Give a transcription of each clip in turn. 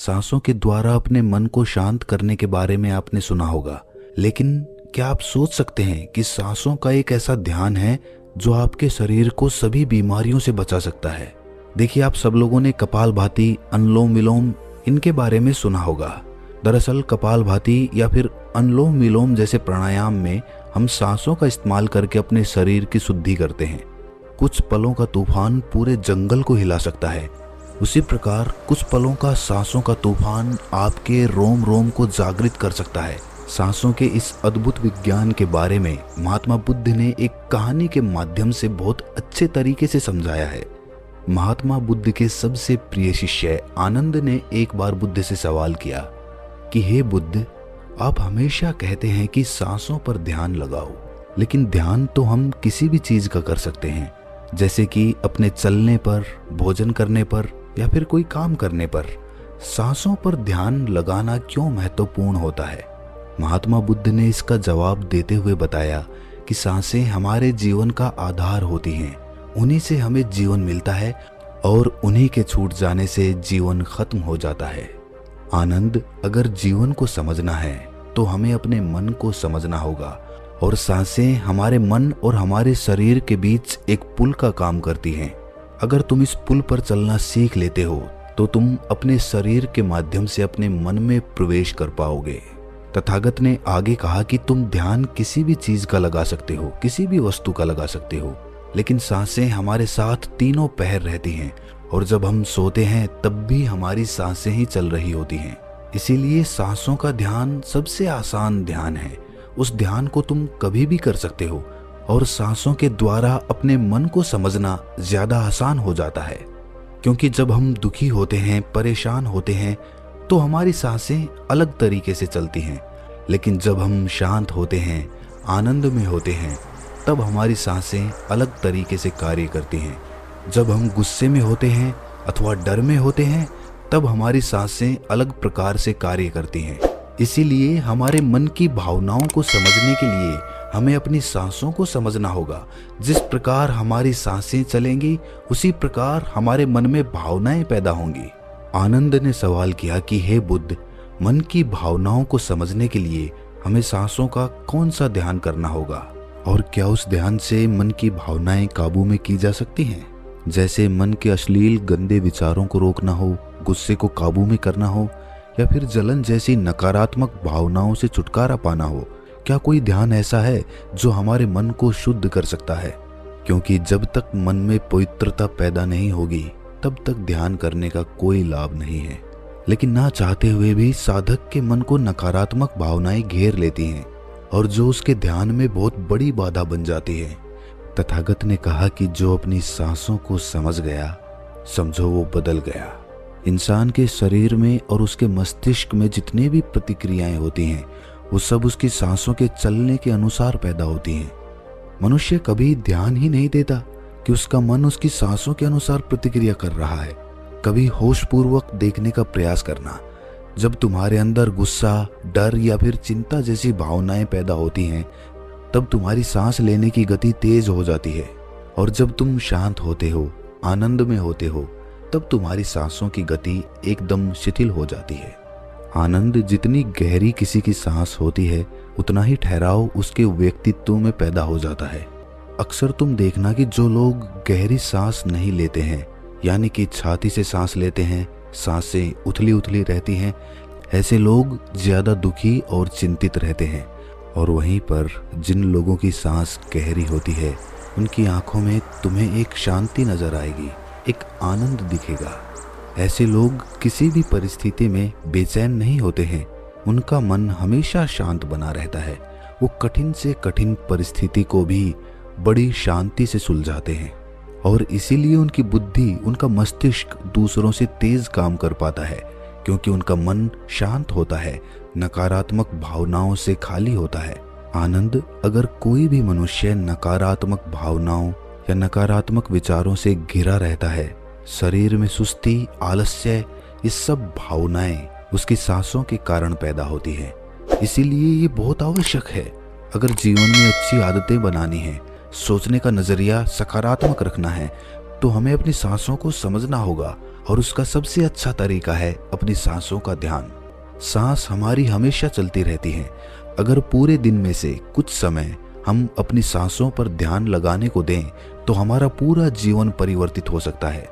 सांसों के द्वारा अपने मन को शांत करने के बारे में आपने सुना होगा, लेकिन क्या आप सोच सकते हैं कि सांसों का एक ऐसा ध्यान है जो आपके शरीर को सभी बीमारियों से बचा सकता है। देखिए, आप सब लोगों ने कपालभाति, अनुलोम विलोम इनके बारे में सुना होगा। दरअसल कपालभाति या फिर अनुलोम विलोम जैसे प्राणायाम में हम सांसों का इस्तेमाल करके अपने शरीर की शुद्धि करते हैं। कुछ पलों का तूफान पूरे जंगल को हिला सकता है, उसी प्रकार कुछ पलों का सांसों का तूफान आपके रोम रोम को जागृत कर सकता है। सांसों के इस अद्भुत विज्ञान के बारे में महात्मा बुद्ध ने एक कहानी के माध्यम से बहुत अच्छे तरीके से समझाया है। महात्मा बुद्ध के सबसे प्रिय शिष्य आनंद ने एक बार बुद्ध से सवाल किया कि हे बुद्ध, आप हमेशा कहते हैं कि सांसों पर ध्यान लगाओ, लेकिन ध्यान तो हम किसी भी चीज का कर सकते हैं, जैसे कि अपने चलने पर, भोजन करने पर या फिर कोई काम करने पर। सांसों पर ध्यान लगाना क्यों महत्वपूर्ण होता है? महात्मा बुद्ध ने इसका जवाब देते हुए बताया कि सांसें हमारे जीवन का आधार होती हैं, उन्हीं से हमें जीवन मिलता है और उन्हीं के छूट जाने से जीवन खत्म हो जाता है। आनंद, अगर जीवन को समझना है तो हमें अपने मन को समझना होगा, और सांसें हमारे मन और हमारे शरीर के बीच एक पुल का काम करती हैं। अगर तुम इस पुल पर चलना सीख लेते हो तो तुम अपने शरीर के माध्यम से अपने मन में प्रवेश कर पाओगे। तथागत ने आगे कहा कि तुम ध्यान किसी भी चीज का लगा सकते हो, किसी भी वस्तु का लगा सकते हो, लेकिन सांसें हमारे साथ तीनों पहर रहती हैं, और जब हम सोते हैं तब भी हमारी सांसें ही चल रही होती हैं। इसीलिए सांसों का ध्यान सबसे आसान ध्यान है। उस ध्यान को तुम कभी भी कर सकते हो, और सांसों के द्वारा अपने मन को समझना ज्यादा आसान हो जाता है, क्योंकि जब हम दुखी होते हैं, परेशान होते हैं, तो हमारी सांसें अलग तरीके से चलती हैं, लेकिन जब हम शांत होते हैं, आनंद में होते हैं, तब हमारी सांसें अलग तरीके से कार्य करती हैं। जब हम गुस्से में होते हैं अथवा डर में होते हैं, तब हमारी सांसें अलग प्रकार से कार्य करती हैं। इसीलिए हमारे मन की भावनाओं को समझने के लिए हमें अपनी सांसों को समझना होगा। जिस प्रकार हमारी सांसें चलेंगी, उसी प्रकार हमारे मन में भावनाएं पैदा होंगी। आनंद ने सवाल किया कि हे बुद्ध, मन की भावनाओं को समझने के लिए हमें सांसों का कौन सा ध्यान करना होगा, और क्या उस ध्यान से मन की भावनाएं काबू में की जा सकती हैं? जैसे मन के अश्लील गंदे विचारों को रोकना हो, गुस्से को काबू में करना हो, या फिर जलन जैसी नकारात्मक भावनाओं से छुटकारा पाना हो। क्या कोई ध्यान ऐसा है जो हमारे मन को शुद्ध कर सकता है? क्योंकि जब तक मन में पवित्रता पैदा नहीं होगी, तब तक ध्यान करने का कोई लाभ नहीं है। लेकिन ना चाहते हुए भी साधक के मन को नकारात्मक भावनाएं घेर लेती हैं, और जो उसके ध्यान में बहुत बड़ी बाधा बन जाती है। तथागत ने कहा कि जो अपनी सांसों को समझ गया, समझो वो बदल गया। इंसान के शरीर में और उसके मस्तिष्क में जितनी भी प्रतिक्रियाएं होती हैं, वो सब उसकी सांसों के चलने के अनुसार पैदा होती हैं। मनुष्य कभी ध्यान ही नहीं देता कि उसका मन उसकी सांसों के अनुसार प्रतिक्रिया कर रहा है। कभी होशपूर्वक देखने का प्रयास करना। जब तुम्हारे अंदर गुस्सा, डर या फिर चिंता जैसी भावनाएं पैदा होती हैं, तब तुम्हारी सांस लेने की गति तेज हो जाती है, और जब तुम शांत होते हो, आनंद में होते हो, तब तुम्हारी सांसों की गति एकदम शिथिल हो जाती है। आनंद, जितनी गहरी किसी की सांस होती है, उतना ही ठहराव उसके व्यक्तित्व में पैदा हो जाता है। अक्सर तुम देखना कि जो लोग गहरी सांस नहीं लेते हैं, यानी कि छाती से सांस लेते हैं, सांसें उथली उथली रहती हैं, ऐसे लोग ज्यादा दुखी और चिंतित रहते हैं। और वहीं पर जिन लोगों की सांस गहरी होती है, उनकी आंखों में तुम्हें एक शांति नजर आएगी, एक आनंद दिखेगा। ऐसे लोग किसी भी परिस्थिति में बेचैन नहीं होते हैं, उनका मन हमेशा शांत बना रहता है। वो कठिन से कठिन परिस्थिति को भी बड़ी शांति से सुलझाते हैं, और इसीलिए उनकी बुद्धि, उनका मस्तिष्क दूसरों से तेज काम कर पाता है, क्योंकि उनका मन शांत होता है, नकारात्मक भावनाओं से खाली होता है। आनंद, अगर कोई भी मनुष्य नकारात्मक भावनाओं या नकारात्मक विचारों से घिरा रहता है, शरीर में सुस्ती, आलस्य, ये सब भावनाएं उसकी सांसों के कारण पैदा होती है। इसीलिए ये बहुत आवश्यक है। अगर जीवन में अच्छी आदतें बनानी है, सोचने का नजरिया सकारात्मक रखना है, तो हमें अपनी सांसों को समझना होगा, और उसका सबसे अच्छा तरीका है अपनी सांसों का ध्यान। सांस हमारी हमेशा चलती रहती है। अगर पूरे दिन में से कुछ समय हम अपनी सांसों पर ध्यान लगाने को दें तो हमारा पूरा जीवन परिवर्तित हो सकता है।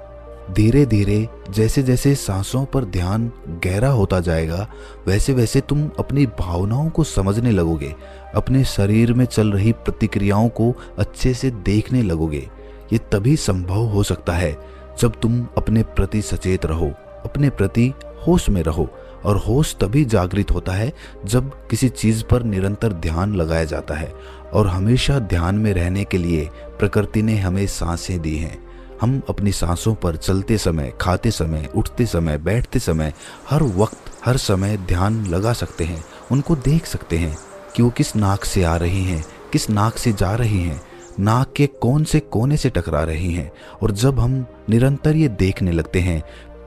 धीरे धीरे जैसे जैसे सांसों पर ध्यान गहरा होता जाएगा, वैसे वैसे तुम अपनी भावनाओं को समझने लगोगे, अपने शरीर में चल रही प्रतिक्रियाओं को अच्छे से देखने लगोगे। ये तभी संभव हो सकता है जब तुम अपने प्रति सचेत रहो, अपने प्रति होश में रहो। और होश तभी जागृत होता है जब किसी चीज पर निरंतर ध्यान लगाया जाता है। और हमेशा ध्यान में रहने के लिए प्रकृति ने हमें सांसें दी हैं। हम अपनी सांसों पर चलते समय, खाते समय, उठते समय, बैठते समय, हर वक्त हर समय ध्यान लगा सकते हैं। उनको देख सकते हैं कि वो किस नाक से आ रही हैं, किस नाक से जा रही हैं, नाक के कौन से कोने से टकरा रही हैं। और जब हम निरंतर ये देखने लगते हैं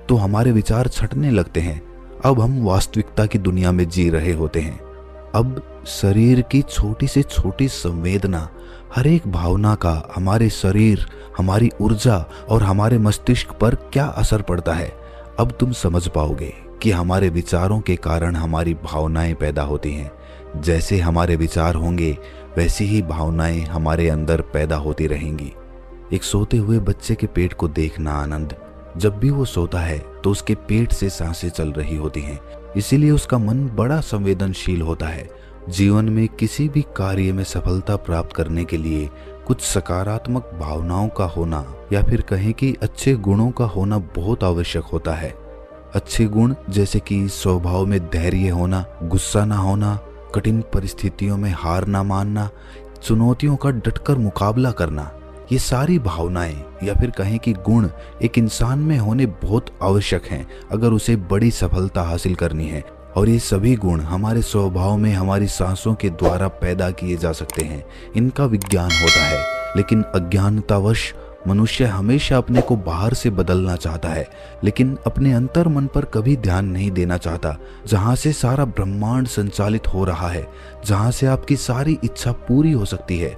तो हमारे विचार छटने लगते हैं। अब हम वास्तविकता की दुनिया में जी रहे होते हैं। अब शरीर की छोटी से छोटी संवेदना, हर एक भावना का हमारे शरीर, हमारी ऊर्जा और हमारे मस्तिष्क पर क्या असर पड़ता है, अब तुम समझ पाओगे कि हमारे विचारों के कारण हमारी भावनाएं पैदा होती हैं। जैसे हमारे विचार होंगे वैसी ही भावनाएं हमारे अंदर पैदा होती रहेंगी। एक सोते हुए बच्चे के पेट को देखना आनंद। जब भी वो सोता है तो उसके पेट से सांसें चल रही होती हैं, इसीलिए उसका मन बड़ा संवेदनशील होता है। जीवन में किसी भी कार्य में सफलता प्राप्त करने के लिए कुछ सकारात्मक भावनाओं का होना या फिर कहें कि अच्छे गुणों का होना बहुत आवश्यक होता है। अच्छे गुण जैसे कि स्वभाव में धैर्य होना, गुस्सा ना होना, कठिन परिस्थितियों में हार ना मानना, चुनौतियों का डटकर मुकाबला करना, ये सारी भावनाएं या फिर कहें कि गुण एक इंसान में होने बहुत आवश्यक हैं अगर उसे बड़ी सफलता हासिल करनी है। और ये सभी गुण हमारे स्वभाव में हमारी सांसों के द्वारा पैदा किए जा सकते हैं। इनका विज्ञान होता है, लेकिन अज्ञानतावश मनुष्य हमेशा अपने को बाहर से बदलना चाहता है, लेकिन अपने अंतर मन पर कभी ध्यान नहीं देना चाहता, जहाँ से सारा ब्रह्मांड संचालित हो रहा है, जहाँ से आपकी सारी इच्छा पूरी हो सकती है।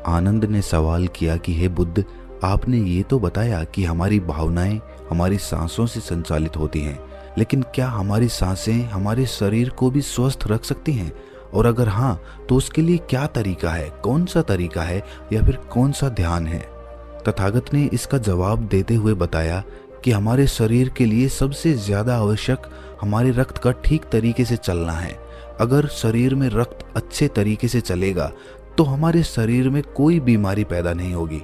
आनंद ने सवाल किया कि हे बुद्ध, आपने ये तो बताया कि हमारी भावनाएं हमारी सांसों से संचालित होती हैं, लेकिन क्या हमारी सांसें हमारे शरीर को भी स्वस्थ रख सकती हैं? और अगर हाँ, तो उसके लिए क्या तरीका है, कौन सा तरीका है या फिर कौन सा ध्यान है? तथागत ने इसका जवाब देते हुए बताया कि हमारे शरीर के लिए सबसे ज्यादा आवश्यक हमारे रक्त का ठीक तरीके से चलना है। अगर शरीर में रक्त अच्छे तरीके से चलेगा तो हमारे शरीर में कोई बीमारी पैदा नहीं होगी।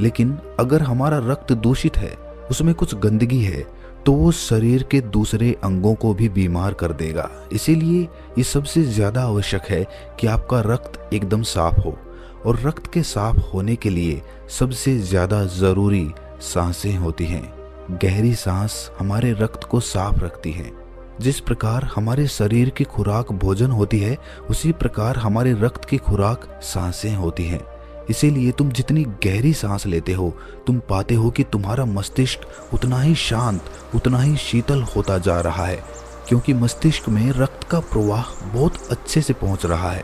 लेकिन अगर हमारा रक्त दूषित है, उसमें कुछ गंदगी है, तो वो शरीर के दूसरे अंगों को भी बीमार कर देगा। इसीलिए ये सबसे ज्यादा आवश्यक है कि आपका रक्त एकदम साफ हो। और रक्त के साफ होने के लिए सबसे ज्यादा जरूरी सांसें होती हैं। गहरी सांस हमारे रक्त को साफ रखती है। जिस प्रकार हमारे शरीर की खुराक भोजन होती है, उसी प्रकार हमारे रक्त की खुराक सांसें होती हैं। इसीलिए तुम जितनी गहरी सांस लेते हो, तुम पाते हो कि तुम्हारा मस्तिष्क उतना ही शांत, उतना ही शीतल होता जा रहा है, क्योंकि मस्तिष्क में रक्त का प्रवाह बहुत अच्छे से पहुंच रहा है।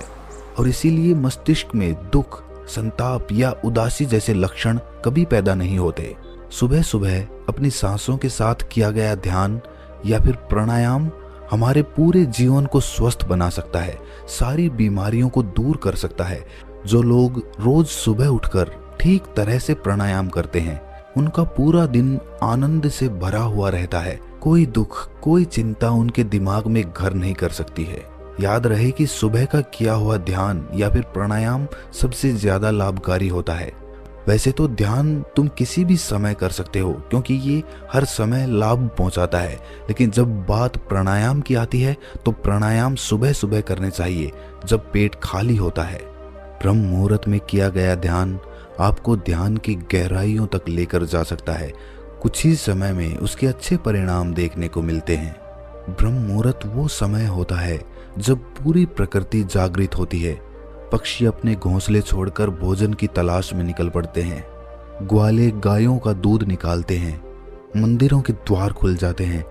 और इसीलिए मस्तिष्क में दुख, संताप या उदासी जैसे लक्षण कभी पैदा नहीं होते। सुबह सुबह अपनी सांसों के साथ किया गया ध्यान या फिर प्राणायाम हमारे पूरे जीवन को स्वस्थ बना सकता है, सारी बीमारियों को दूर कर सकता है। जो लोग रोज सुबह उठकर ठीक तरह से प्राणायाम करते हैं, उनका पूरा दिन आनंद से भरा हुआ रहता है। कोई दुख, कोई चिंता उनके दिमाग में घर नहीं कर सकती है। याद रहे कि सुबह का किया हुआ ध्यान या फिर प्राणायाम सबसे ज्यादा लाभकारी होता है। वैसे तो ध्यान तुम किसी भी समय कर सकते हो, क्योंकि ये हर समय लाभ पहुंचाता है, लेकिन जब बात प्राणायाम की आती है तो प्राणायाम सुबह सुबह करने चाहिए जब पेट खाली होता है। ब्रह्म मुहूर्त में किया गया ध्यान आपको ध्यान की गहराइयों तक लेकर जा सकता है। कुछ ही समय में उसके अच्छे परिणाम देखने को मिलते हैं। ब्रह्म मुहूर्त वो समय होता है जब पूरी प्रकृति जागृत होती है। पक्षी अपने घोंसले छोड़कर भोजन की तलाश में निकल पड़ते हैं। ग्वाले गायों का दूध निकालते हैं। मंदिरों के द्वार खुल जाते हैं।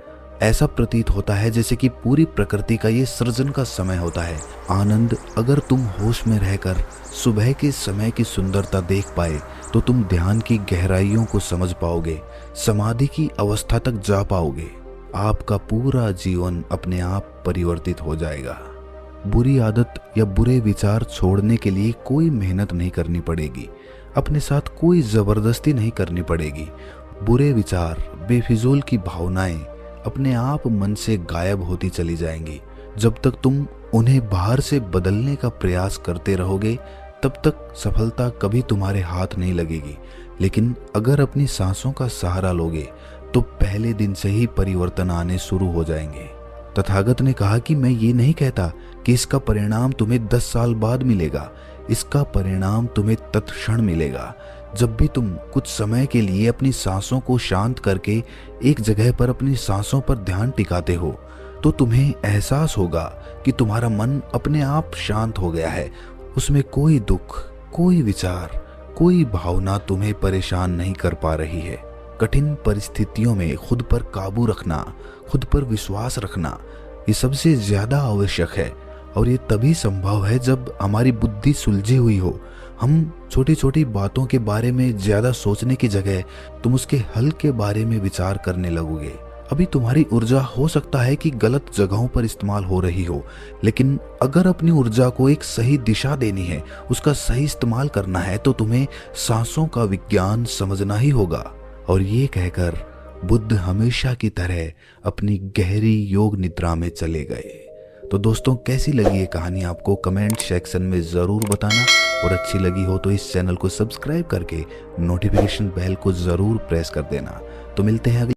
ऐसा प्रतीत होता है जैसे कि पूरी प्रकृति का ये सृजन का समय होता है। आनंद, अगर तुम होश में रहकर सुबह के समय की सुंदरता देख पाए तो तुम ध्यान की गहराइयों को समझ पाओगे, समाधि की अवस्था तक जा पाओगे। आपका पूरा जीवन अपने आप परिवर्तित हो जाएगा। बुरी आदत या बुरे विचार छोड़ने के लिए कोई मेहनत नहीं करनी पड़ेगी, अपने साथ कोई जबरदस्ती नहीं करनी पड़ेगी। बुरे विचार, बेफिजूल की भावनाएं अपने आप मन से गायब होती चली जाएंगी। जब तक तुम उन्हें बाहर से बदलने का प्रयास करते रहोगे तब तक सफलता कभी तुम्हारे हाथ नहीं लगेगी। लेकिन अगर अपनी सांसों का सहारा लोगे तो पहले दिन से ही परिवर्तन आने शुरू हो जाएंगे। तथागत ने कहा कि मैं ये नहीं कहता कि इसका परिणाम तुम्हें 10 साल बाद मिलेगा, इसका परिणाम तुम्हें तत्क्षण मिलेगा। जब भी तुम कुछ समय के लिए अपनी सांसों को शांत करके एक जगह पर अपनी सांसों पर ध्यान टिकाते हो तो तुम्हें एहसास होगा कि तुम्हारा मन अपने आप शांत हो गया है। उसमें कोई दुख, कोई विचार, कोई भावना तुम्हें परेशान नहीं कर पा रही है। कठिन परिस्थितियों में खुद पर काबू रखना, खुद पर विश्वास रखना, ये सबसे ज्यादा आवश्यक है। और ये तभी संभव है जब हमारी बुद्धि सुलझी हुई हो। हम छोटी छोटी बातों के बारे में ज्यादा सोचने की जगह तुम उसके हल के बारे में विचार करने लगोगे। अभी तुम्हारी ऊर्जा हो सकता है कि गलत जगहों पर इस्तेमाल हो रही हो, लेकिन अगर अपनी ऊर्जा को एक सही दिशा देनी है, उसका सही इस्तेमाल करना है तो तुम्हें सांसों का विज्ञान समझना ही होगा। और ये कहकर बुद्ध हमेशा की तरह अपनी गहरी योग निद्रा में चले गए। तो दोस्तों, कैसी लगी ये कहानी आपको कमेंट सेक्शन में ज़रूर बताना, और अच्छी लगी हो तो इस चैनल को सब्सक्राइब करके नोटिफिकेशन बेल को ज़रूर प्रेस कर देना। तो मिलते हैं अगले